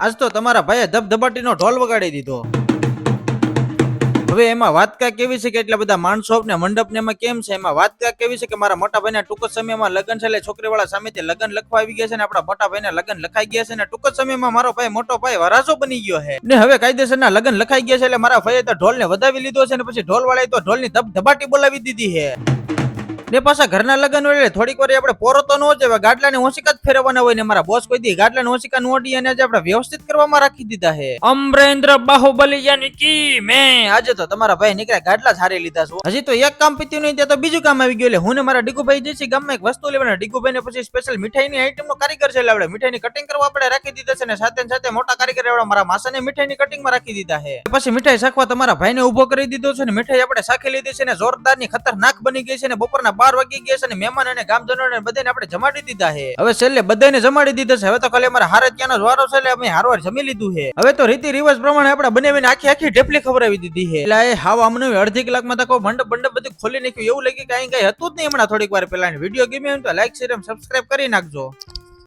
આજ તો તમારા ભાઈએ ધબધબાટીનો ઢોલ વગાડી દીધો. હવે એમાં વાત ક્યાં કેવી છે કે એટલા બધા માણસો ને મંડપ ને એમાં કેમ છે, એમાં વાત ક્યાં કેવી છે કે મારા મોટા ભાઈના ટૂંક જ સમયમાં લગ્ન છે, એટલે છોકરીવાળા સામેથી લગ્ન લખવા આવી ગયા છે ને આપણા મોટા ભાઈને લગ્ન લખાઈ ગયા છે ને ટૂંક જ સમયમાં મારો ભાઈ મોટો ભાઈ વરાજો બની ગયો છે ને હવે કાયદેસરના લગ્ન લખાઈ ગયા છે, એટલે મારા ભાઈએ તો ઢોલ ને વધાવી લીધો છે ને પછી ઢોલ વાળાએ તો ઢોલ ની ધબધબાટી બોલાવી દીધી છે. ને પાછા ઘરના લગ્ન હોય એટલે થોડીક વાર આપણે પોરો તો ન જ ગાડલા ને ઓશિકા જ ફેરવવાના હોય ને મારા બોસ કોઈ દી ગાડલા ને ઓશિકા નોડી અને આપણે વ્યવસ્થિત કરવામાં રાખી દીધા છે. અમરેન્દ્ર બાહુબલી યાની કી મેં આજે તો તમારા ભાઈ નીકળ્યા ગાડલા જ હારી લીધા છો. હજી તો એક કામ પીત્યું નહીં તો બીજું કામ આવી ગયું. એટલે હું ને મારા ડીકુભાઈ જે છે ગામમાં એક વસ્તુ લેવાના, ડીકુભાઈ ને પછી સ્પેશિયલ મીઠાઈની આઈટમ નો કારીગર છે, એટલે આપણે મીઠાઈની કટિંગ કરવા આપણે રાખી દીધા છે ને સાથે સાથે મોટા કારીગર એવડા મારા માસાને મીઠાઈની કટિંગ માં રાખી દીધા છે. પછી મીઠાઈ શાખવા તમારા ભાઈને ઉભો કરી દીધો છે ને મીઠાઈ આપણે શાખી લીધી છે ને જોરદાર ની ખતરનાક બની ગઈ છે ને બપોરના 12 વાગી ગયા છે ને મહેમાન અને ગામજનોને બધાને આપણે જમાડી દીધા છે. હવે છેલ્લે બધાને જમાડી દીધા છે. હવે તો ખાલી અમારા હારે ત્યાંનો વારો છે એટલે અમે હારવાર જમી લીધું છે. હવે તો રીતિ રિવાજ પ્રમાણે આપણે બનાવીને આખી ઢેફલી ખવડાવી દીધી છે. એટલે એ હાવ અમને અડધી કલાકમાં તો મંડપ બધું ખોલી નાખ્યું એવું લાગ્યું કે અહીં કઈ હતું જ નહીં હમણાં થોડીક વાર પહેલા. વિડીયો ગમ્યો હોય તો લાઈક શેર સબસ્ક્રાઇબ કરી નાખજો.